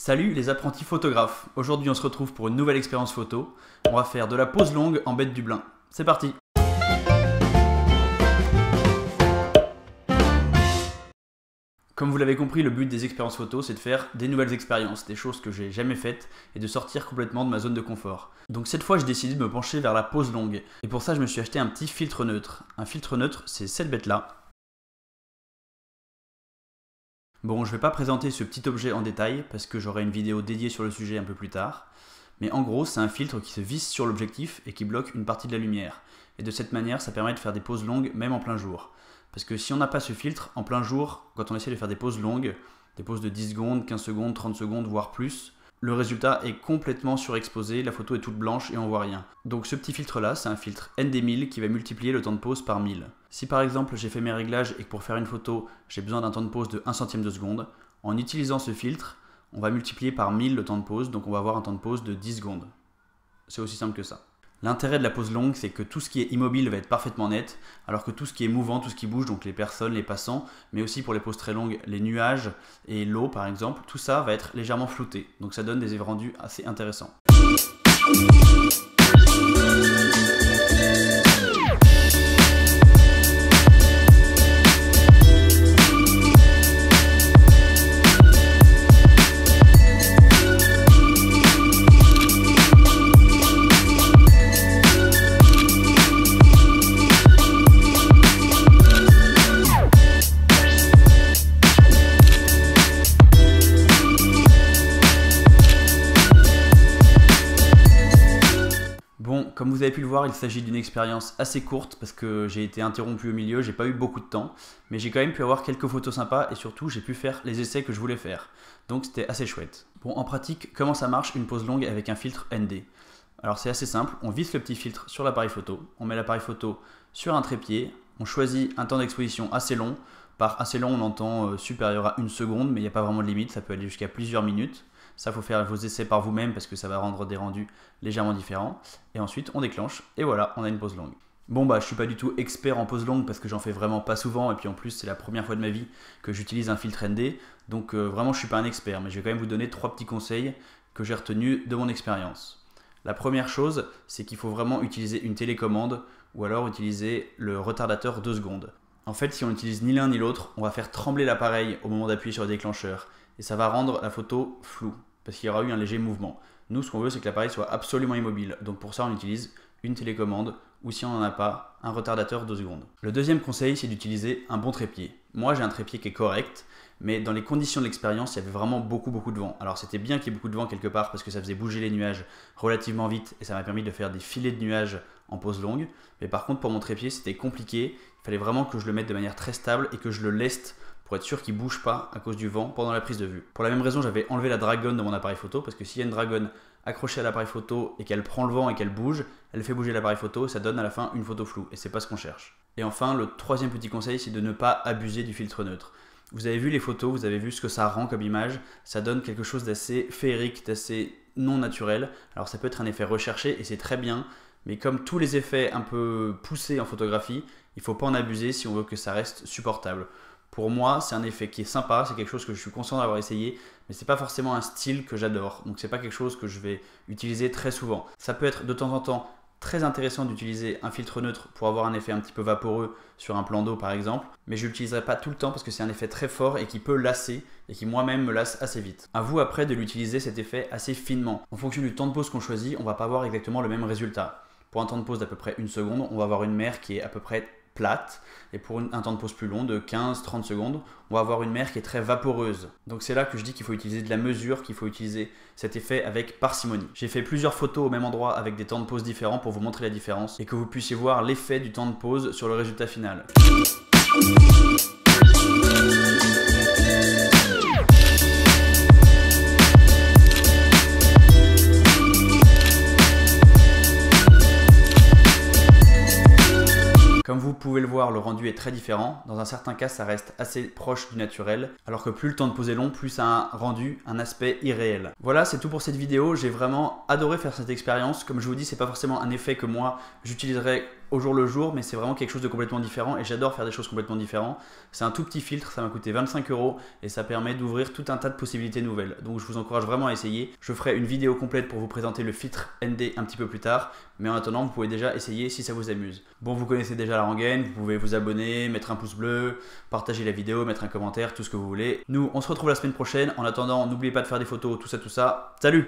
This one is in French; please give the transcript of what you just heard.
Salut les apprentis photographes. Aujourd'hui on se retrouve pour une nouvelle expérience photo. On va faire de la pose longue en bête du Blain. C'est parti. Comme vous l'avez compris, le but des expériences photo, c'est de faire des nouvelles expériences, des choses que j'ai jamais faites et de sortir complètement de ma zone de confort. Donc cette fois, j'ai décidé de me pencher vers la pose longue. Et pour ça, je me suis acheté un petit filtre neutre. Un filtre neutre, c'est cette bête-là. Bon, je ne vais pas présenter ce petit objet en détail parce que j'aurai une vidéo dédiée sur le sujet un peu plus tard. Mais en gros, c'est un filtre qui se visse sur l'objectif et qui bloque une partie de la lumière. Et de cette manière, ça permet de faire des poses longues même en plein jour. Parce que si on n'a pas ce filtre, en plein jour, quand on essaie de faire des poses longues, des poses de 10 secondes, 15 secondes, 30 secondes, voire plus, le résultat est complètement surexposé, la photo est toute blanche et on voit rien. Donc ce petit filtre là, c'est un filtre ND1000 qui va multiplier le temps de pose par 1000. Si par exemple j'ai fait mes réglages et que pour faire une photo, j'ai besoin d'un temps de pose de 1 centième de seconde, en utilisant ce filtre, on va multiplier par 1000 le temps de pose, donc on va avoir un temps de pose de 10 secondes. C'est aussi simple que ça. L'intérêt de la pose longue, c'est que tout ce qui est immobile va être parfaitement net, alors que tout ce qui est mouvant, tout ce qui bouge, donc les personnes, les passants, mais aussi pour les poses très longues, les nuages et l'eau par exemple, tout ça va être légèrement flouté. Donc ça donne des effets rendus assez intéressants. Bon, comme vous avez pu le voir, il s'agit d'une expérience assez courte parce que j'ai été interrompu au milieu, j'ai pas eu beaucoup de temps, mais j'ai quand même pu avoir quelques photos sympas et surtout j'ai pu faire les essais que je voulais faire. Donc c'était assez chouette. Bon, en pratique, comment ça marche une pose longue avec un filtre ND? Alors c'est assez simple, on visse le petit filtre sur l'appareil photo, on met l'appareil photo sur un trépied, on choisit un temps d'exposition assez long. Par assez long, on entend supérieur à 1 seconde, mais il n'y a pas vraiment de limite, ça peut aller jusqu'à plusieurs minutes. Ça, il faut faire vos essais par vous-même parce que ça va rendre des rendus légèrement différents. Et ensuite, on déclenche et voilà, on a une pose longue. Bon bah, je suis pas du tout expert en pose longue parce que j'en fais vraiment pas souvent et puis en plus, c'est la première fois de ma vie que j'utilise un filtre ND. Donc vraiment, je suis pas un expert, mais je vais quand même vous donner 3 petits conseils que j'ai retenus de mon expérience. La première chose, c'est qu'il faut vraiment utiliser une télécommande ou alors utiliser le retardateur 2 secondes. En fait, si on n'utilise ni l'un ni l'autre, on va faire trembler l'appareil au moment d'appuyer sur le déclencheur et ça va rendre la photo floue parce qu'il y aura eu un léger mouvement. Nous, ce qu'on veut, c'est que l'appareil soit absolument immobile. Donc pour ça, on utilise une télécommande ou si on n'en a pas, un retardateur 2 secondes. Le deuxième conseil, c'est d'utiliser un bon trépied. Moi, j'ai un trépied qui est correct, mais dans les conditions de l'expérience, il y avait vraiment beaucoup de vent. Alors c'était bien qu'il y ait beaucoup de vent quelque part parce que ça faisait bouger les nuages relativement vite et ça m'a permis de faire des filets de nuages en pose longue. Mais par contre, pour mon trépied, c'était compliqué. Il fallait vraiment que je le mette de manière très stable et que je le leste pour être sûr qu'il ne bouge pas à cause du vent pendant la prise de vue. Pour la même raison, j'avais enlevé la dragonne de mon appareil photo parce que s'il y a une dragonne accrochée à l'appareil photo et qu'elle prend le vent et qu'elle bouge, elle fait bouger l'appareil photo et ça donne à la fin une photo floue et c'est pas ce qu'on cherche. Et enfin, le troisième petit conseil, c'est de ne pas abuser du filtre neutre. Vous avez vu les photos, vous avez vu ce que ça rend comme image, ça donne quelque chose d'assez féerique, d'assez non naturel. Alors ça peut être un effet recherché et c'est très bien, mais comme tous les effets un peu poussés en photographie, il ne faut pas en abuser si on veut que ça reste supportable. Pour moi, c'est un effet qui est sympa, c'est quelque chose que je suis conscient d'avoir essayé, mais c'est pas forcément un style que j'adore. Donc c'est pas quelque chose que je vais utiliser très souvent. Ça peut être de temps en temps très intéressant d'utiliser un filtre neutre pour avoir un effet un petit peu vaporeux sur un plan d'eau par exemple, mais je l'utiliserai pas tout le temps parce que c'est un effet très fort et qui peut lasser et qui moi-même me lasse assez vite. À vous après de l'utiliser cet effet assez finement. En fonction du temps de pose qu'on choisit, on va pas avoir exactement le même résultat. Pour un temps de pose d'à peu près 1 seconde, on va avoir une mer qui est à peu près plate, et pour un temps de pause plus long de 15-30 secondes, on va avoir une mer qui est très vaporeuse. Donc c'est là que je dis qu'il faut utiliser de la mesure, qu'il faut utiliser cet effet avec parcimonie. J'ai fait plusieurs photos au même endroit avec des temps de pause différents pour vous montrer la différence et que vous puissiez voir l'effet du temps de pause sur le résultat final. Comme vous pouvez le voir, le rendu est très différent. Dans un certain cas, ça reste assez proche du naturel, alors que plus le temps de pose est long, plus ça a un rendu, un aspect irréel. Voilà, c'est tout pour cette vidéo. J'ai vraiment adoré faire cette expérience. Comme je vous dis, c'est pas forcément un effet que moi j'utiliserai au jour le jour, mais c'est vraiment quelque chose de complètement différent et j'adore faire des choses complètement différentes. C'est un tout petit filtre, ça m'a coûté 25 € et ça permet d'ouvrir tout un tas de possibilités nouvelles. Donc je vous encourage vraiment à essayer. Je ferai une vidéo complète pour vous présenter le filtre ND un petit peu plus tard, mais en attendant, vous pouvez déjà essayer si ça vous amuse. Bon, vous connaissez déjà la rengaine, vous pouvez vous abonner, mettre un pouce bleu, partager la vidéo, mettre un commentaire, tout ce que vous voulez. Nous, on se retrouve la semaine prochaine. En attendant, n'oubliez pas de faire des photos, tout ça. Salut!